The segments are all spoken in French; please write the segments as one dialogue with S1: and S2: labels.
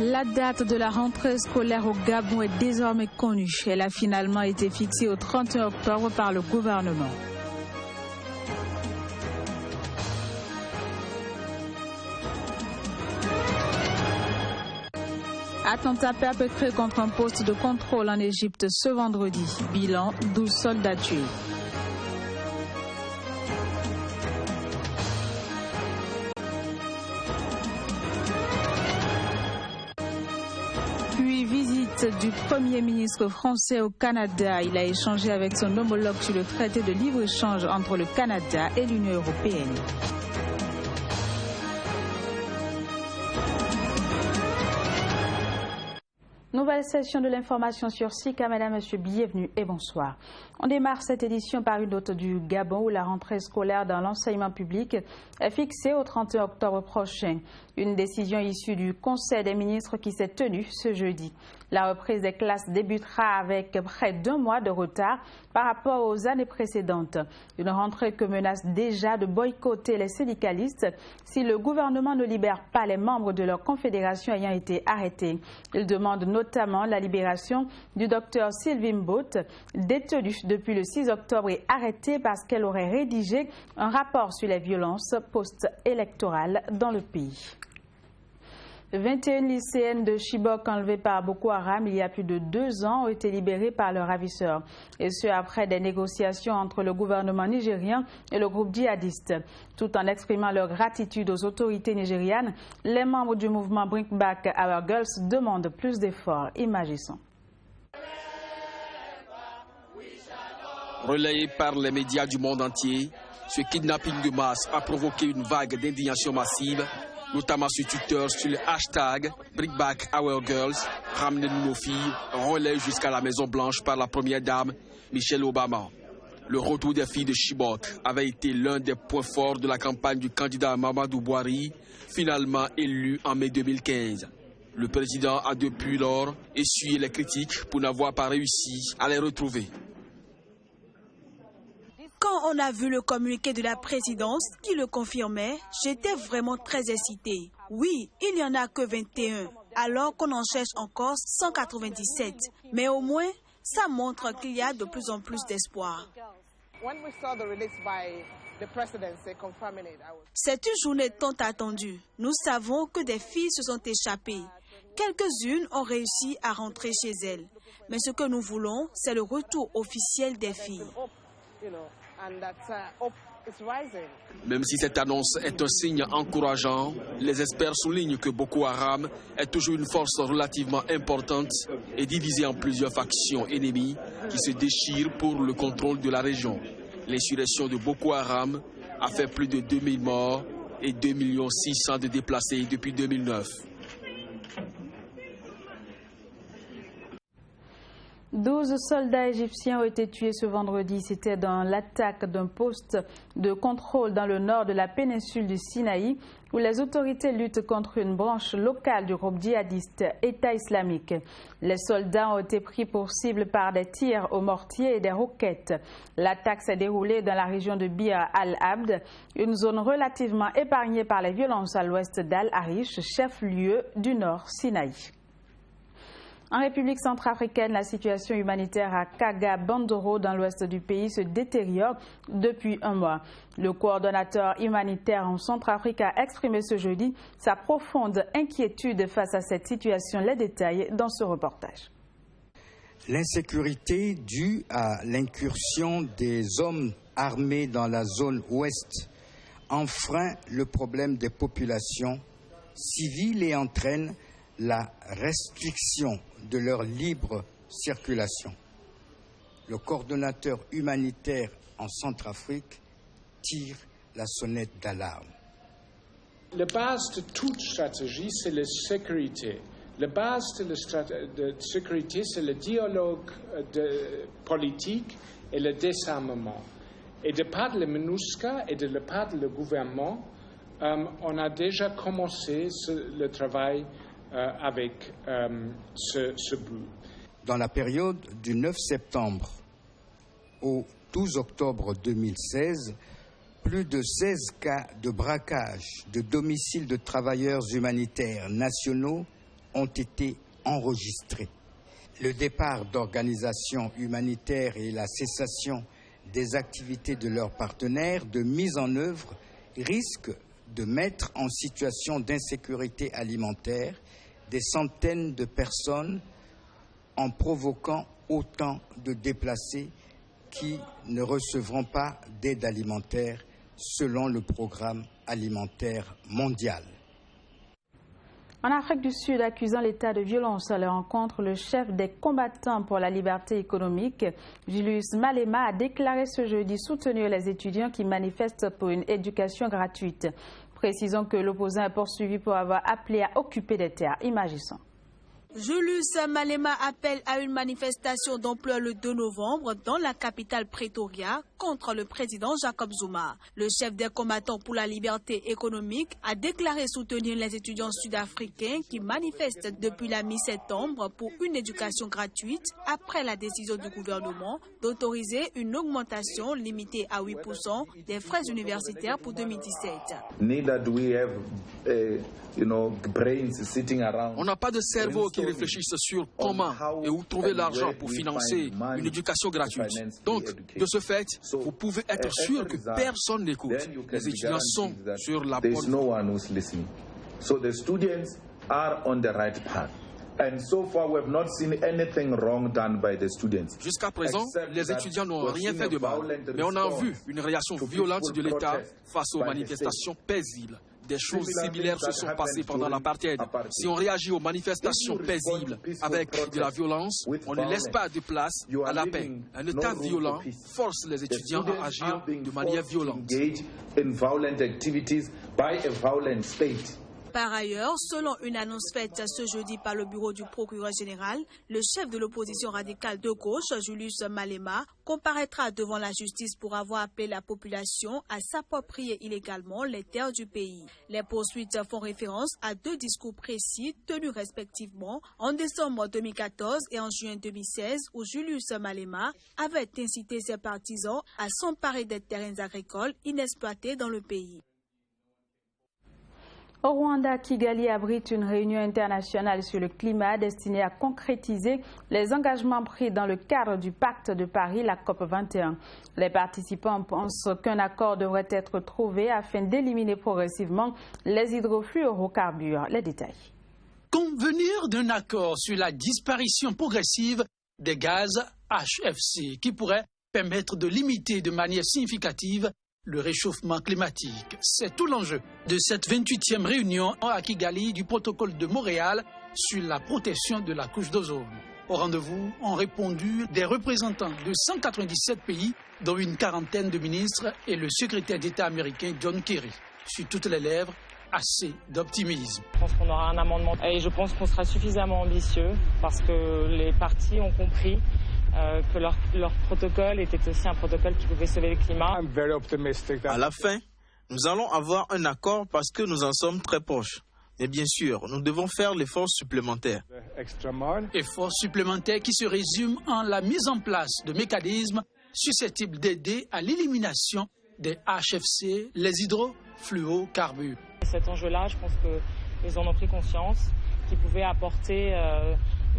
S1: La date de la rentrée scolaire au Gabon est désormais connue. Elle a finalement été fixée au 31 octobre par le gouvernement. Attentat perpétré contre un poste de contrôle en Égypte ce vendredi. Bilan, 12 soldats tués. Puis visite du Premier ministre français au Canada. Il a échangé avec son homologue sur le traité de libre-échange entre le Canada et l'Union européenne. Nouvelle session de l'information sur SICA. Mesdames, Messieurs, bienvenue et bonsoir. On démarre cette édition par une note du Gabon où la rentrée scolaire dans l'enseignement public est fixée au 31 octobre prochain. Une décision issue du Conseil des ministres qui s'est tenue ce jeudi. La reprise des classes débutera avec près d'1 mois de retard par rapport aux années précédentes. Une rentrée que menacent déjà de boycotter les syndicalistes si le gouvernement ne libère pas les membres de leur confédération ayant été arrêtés. Ils demandent notamment la libération du docteur Sylvie Mbot, détenue depuis le 6 octobre et arrêtée parce qu'elle aurait rédigé un rapport sur les violences post-électorales dans le pays. 21 lycéennes de Chibok enlevées par Boko Haram il y a plus de 2 ans ont été libérées par leurs ravisseurs. Et ce après des négociations entre le gouvernement nigérien et le groupe djihadiste. Tout en exprimant leur gratitude aux autorités nigérianes, les membres du mouvement Bring Back Our Girls demandent plus d'efforts. Imaginons.
S2: Relayé par les médias du monde entier, ce kidnapping de masse a provoqué une vague d'indignation massive, notamment sur Twitter, sur le hashtag Bring Back Our Girls, ramenez-nous nos filles, relais jusqu'à la Maison Blanche par la première dame, Michelle Obama. Le retour des filles de Chibok avait été l'un des points forts de la campagne du candidat Mamadou Bouhari, finalement élu en mai 2015. Le président a depuis lors essuyé les critiques pour n'avoir pas réussi à les retrouver.
S3: Quand on a vu le communiqué de la présidence qui le confirmait, j'étais vraiment très excitée. Oui, il n'y en a que 21, alors qu'on en cherche encore 197. Mais au moins, ça montre qu'il y a de plus en plus d'espoir. C'est une journée tant attendue. Nous savons que des filles se sont échappées. Quelques-unes ont réussi à rentrer chez elles. Mais ce que nous voulons, c'est le retour officiel des filles.
S2: Même si cette annonce est un signe encourageant, les experts soulignent que Boko Haram est toujours une force relativement importante et divisée en plusieurs factions ennemies qui se déchirent pour le contrôle de la région. L'insurrection de Boko Haram a fait plus de 2000 morts et 2,6 millions de déplacés depuis 2009.
S1: 12 soldats égyptiens ont été tués ce vendredi. C'était dans l'attaque d'un poste de contrôle dans le nord de la péninsule du Sinaï où les autorités luttent contre une branche locale du groupe djihadiste État islamique. Les soldats ont été pris pour cible par des tirs au mortier et des roquettes. L'attaque s'est déroulée dans la région de Bir al-Abd, une zone relativement épargnée par les violences à l'ouest d'Al-Arish, chef-lieu du nord Sinaï. En République centrafricaine, la situation humanitaire à Kaga-Bandoro dans l'ouest du pays se détériore depuis 1 mois. Le coordonnateur humanitaire en Centrafrique a exprimé ce jeudi sa profonde inquiétude face à cette situation. Les détails dans ce reportage.
S4: L'insécurité due à l'incursion des hommes armés dans la zone ouest enfreint le problème des populations civiles et entraîne la restriction de leur libre circulation. Le coordonnateur humanitaire en Centrafrique tire la sonnette d'alarme.
S5: La base de toute stratégie, c'est la sécurité. La base de la sécurité, c'est le dialogue politique et le désarmement. Et de part de la MINUSCA et de la part du gouvernement, on a déjà commencé le travail avec ce but.
S4: Dans la période du 9 septembre au 12 octobre 2016, plus de 16 cas de braquage de domiciles de travailleurs humanitaires nationaux ont été enregistrés. Le départ d'organisations humanitaires et la cessation des activités de leurs partenaires de mise en œuvre risquent de mettre en situation d'insécurité alimentaire des centaines de personnes en provoquant autant de déplacés qui ne recevront pas d'aide alimentaire selon le programme alimentaire mondial.
S1: En Afrique du Sud, accusant l'état de violence à leur encontre, le chef des combattants pour la liberté économique, Julius Malema, a déclaré ce jeudi soutenir les étudiants qui manifestent pour une éducation gratuite. Précisons que l'opposant est poursuivi pour avoir appelé à occuper des terres. Imaginons.
S3: Julius Malema appelle à une manifestation d'ampleur le 2 novembre dans la capitale Pretoria contre le président Jacob Zuma. Le chef des combattants pour la liberté économique a déclaré soutenir les étudiants sud-africains qui manifestent depuis la mi-septembre pour une éducation gratuite après la décision du gouvernement d'autoriser une augmentation limitée à 8% des frais universitaires pour 2017.
S2: On n'a pas de cerveau qui réfléchisse sur comment et où trouver l'argent pour financer une éducation gratuite. Donc, de ce fait, vous pouvez être sûr que personne n'écoute. Les étudiants sont sur la bonne voie. Jusqu'à présent, les étudiants n'ont rien fait de mal, mais on a vu une réaction violente de l'État face aux manifestations paisibles. Des choses similaires se sont passées pendant l'apartheid. Si on réagit aux manifestations paisibles avec de la violence, on ne laisse pas de place à la paix. Un État violent force les étudiants à agir de manière violente.
S3: Par ailleurs, selon une annonce faite ce jeudi par le bureau du procureur général, le chef de l'opposition radicale de gauche, Julius Malema, comparaîtra devant la justice pour avoir appelé la population à s'approprier illégalement les terres du pays. Les poursuites font référence à 2 discours précis tenus respectivement en décembre 2014 et en juin 2016 où Julius Malema avait incité ses partisans à s'emparer des terrains agricoles inexploités dans le pays.
S1: Au Rwanda, Kigali abrite une réunion internationale sur le climat destinée à concrétiser les engagements pris dans le cadre du pacte de Paris, la COP21. Les participants pensent qu'un accord devrait être trouvé afin d'éliminer progressivement les hydrofluorocarbures. Les détails.
S6: Convenir d'un accord sur la disparition progressive des gaz HFC qui pourrait permettre de limiter de manière significative le réchauffement climatique. C'est tout l'enjeu de cette 28e réunion à Kigali du protocole de Montréal sur la protection de la couche d'ozone. Au rendez-vous ont répondu des représentants de 197 pays, dont une quarantaine de ministres et le secrétaire d'État américain John Kerry. Sur toutes les lèvres, assez d'optimisme.
S7: Je pense qu'on aura un amendement et je pense qu'on sera suffisamment ambitieux parce que les partis ont compris que leur protocole était aussi un protocole qui pouvait sauver le climat.
S8: À la fin, nous allons avoir un accord parce que nous en sommes très proches. Mais bien sûr, nous devons faire l'effort supplémentaire.
S6: Effort supplémentaire qui se résume en la mise en place de mécanismes susceptibles d'aider à l'élimination des HFC, les hydrofluorocarbures.
S7: Cet enjeu-là, je pense qu'ils en ont pris conscience, qu'ils pouvaient apporter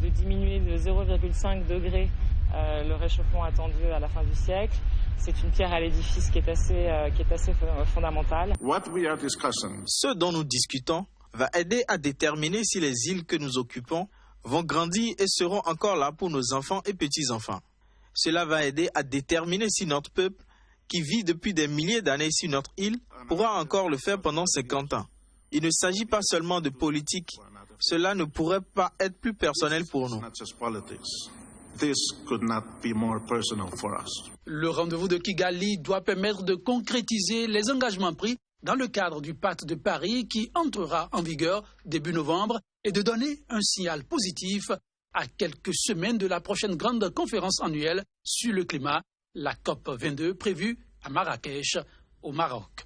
S7: de diminuer de 0,5 degrés le réchauffement attendu à la fin du siècle. C'est une pierre à l'édifice qui est assez fondamentale.
S8: Ce dont nous discutons va aider à déterminer si les îles que nous occupons vont grandir et seront encore là pour nos enfants et petits-enfants. Cela va aider à déterminer si notre peuple, qui vit depuis des milliers d'années sur notre île, pourra encore le faire pendant 50 ans. Il ne s'agit pas seulement de politique. Cela ne pourrait pas être plus personnel pour nous.
S6: Le rendez-vous de Kigali doit permettre de concrétiser les engagements pris dans le cadre du pacte de Paris qui entrera en vigueur début novembre et de donner un signal positif à quelques semaines de la prochaine grande conférence annuelle sur le climat, la COP22 prévue à Marrakech, au Maroc.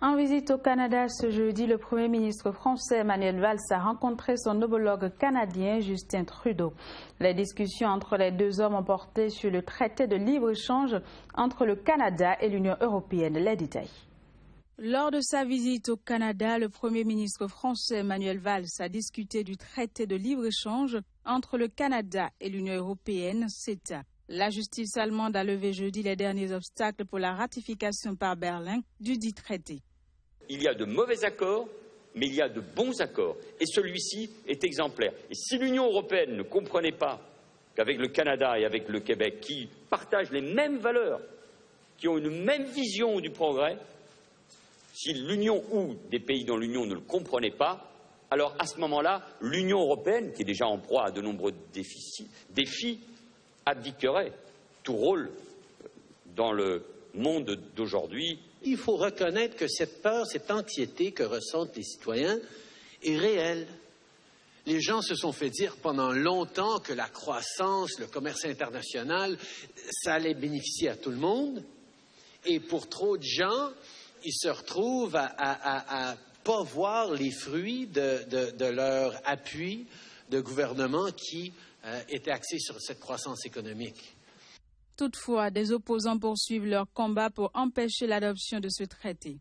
S1: En visite au Canada ce jeudi, le Premier ministre français Manuel Valls a rencontré son homologue canadien Justin Trudeau. Les discussions entre les deux hommes ont porté sur le traité de libre-échange entre le Canada et l'Union européenne. Les détails. Lors de sa visite au Canada, le Premier ministre français Manuel Valls a discuté du traité de libre-échange entre le Canada et l'Union européenne, CETA. La justice allemande a levé jeudi les derniers obstacles pour la ratification par Berlin du dit traité.
S9: Il y a de mauvais accords, mais il y a de bons accords. Et celui-ci est exemplaire. Et si l'Union européenne ne comprenait pas qu'avec le Canada et avec le Québec, qui partagent les mêmes valeurs, qui ont une même vision du progrès, si l'Union ou des pays dans l'Union ne le comprenaient pas, alors à ce moment-là, l'Union européenne, qui est déjà en proie à de nombreux défis, abdiquerait tout rôle dans le monde d'aujourd'hui.
S10: Il faut reconnaître que cette peur, cette anxiété que ressentent les citoyens est réelle. Les gens se sont fait dire pendant longtemps que la croissance, le commerce international, ça allait bénéficier à tout le monde. Et pour trop de gens, ils se retrouvent à pas voir les fruits de leur appui de gouvernement qui était axé sur cette croissance économique.
S1: Toutefois, des opposants poursuivent leur combat pour empêcher l'adoption de ce traité.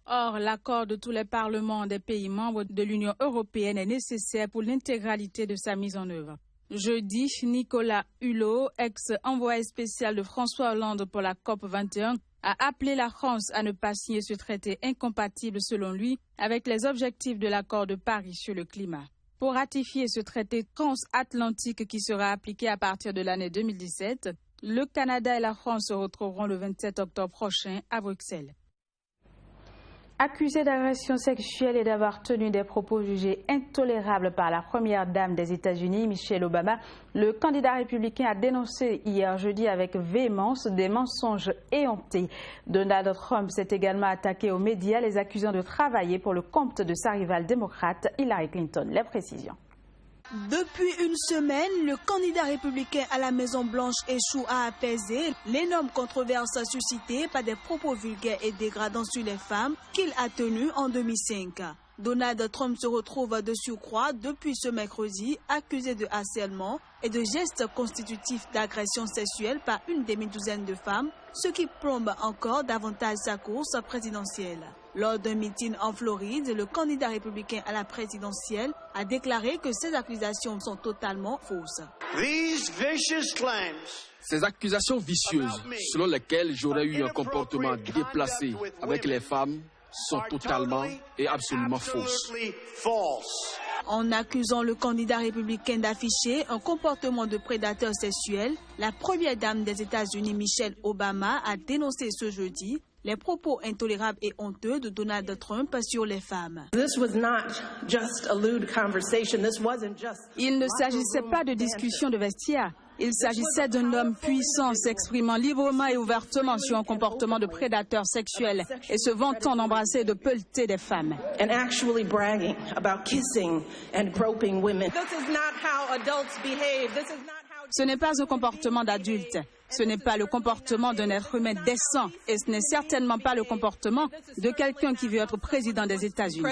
S1: Or, l'accord de tous les parlements des pays membres de l'Union européenne est nécessaire pour l'intégralité de sa mise en œuvre. Jeudi, Nicolas Hulot, ex-envoyé spécial de François Hollande pour la COP21, a appelé la France à ne pas signer ce traité incompatible, selon lui, avec les objectifs de l'accord de Paris sur le climat. Pour ratifier ce traité transatlantique qui sera appliqué à partir de l'année 2017, le Canada et la France se retrouveront le 27 octobre prochain à Bruxelles. Accusé d'agression sexuelle et d'avoir tenu des propos jugés intolérables par la première dame des États-Unis, Michelle Obama, le candidat républicain a dénoncé hier jeudi avec véhémence des mensonges éhontés. Donald Trump s'est également attaqué aux médias, les accusant de travailler pour le compte de sa rivale démocrate Hillary Clinton. Les précisions.
S3: Depuis une semaine, le candidat républicain à la Maison-Blanche échoue à apaiser l'énorme controverse suscitée par des propos vulgaires et dégradants sur les femmes qu'il a tenus en 2005. Donald Trump se retrouve de surcroît depuis ce mercredi accusé de harcèlement et de gestes constitutifs d'agression sexuelle par une demi-douzaine de femmes, ce qui plombe encore davantage sa course présidentielle. Lors d'un meeting en Floride, le candidat républicain à la présidentielle a déclaré que ces accusations sont totalement fausses.
S2: Ces accusations vicieuses, selon lesquelles j'aurais eu un comportement déplacé avec les femmes, sont totalement et absolument fausses.
S3: En accusant le candidat républicain d'afficher un comportement de prédateur sexuel, la première dame des États-Unis, Michelle Obama, a dénoncé ce jeudi les propos intolérables et honteux de Donald Trump sur les femmes.
S1: Il ne s'agissait pas de discussion de vestiaire. Il s'agissait d'un homme puissant s'exprimant librement et ouvertement sur un comportement de prédateur sexuel et se vantant d'embrasser et de pelleter des femmes. Ce n'est pas un comportement d'adulte. Ce n'est pas le comportement d'un être humain décent et ce n'est certainement pas le comportement de quelqu'un qui veut être président des États-Unis.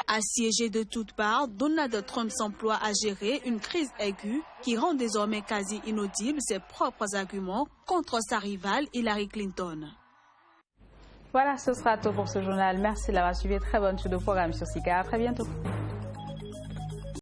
S3: Assiégé de toutes parts, Donald Trump s'emploie à gérer une crise aiguë qui rend désormais quasi inaudibles ses propres arguments contre sa rivale Hillary Clinton.
S1: Voilà, ce sera tout pour ce journal. Merci d'avoir suivi. Très bonne suite de programme sur SICA. À très bientôt.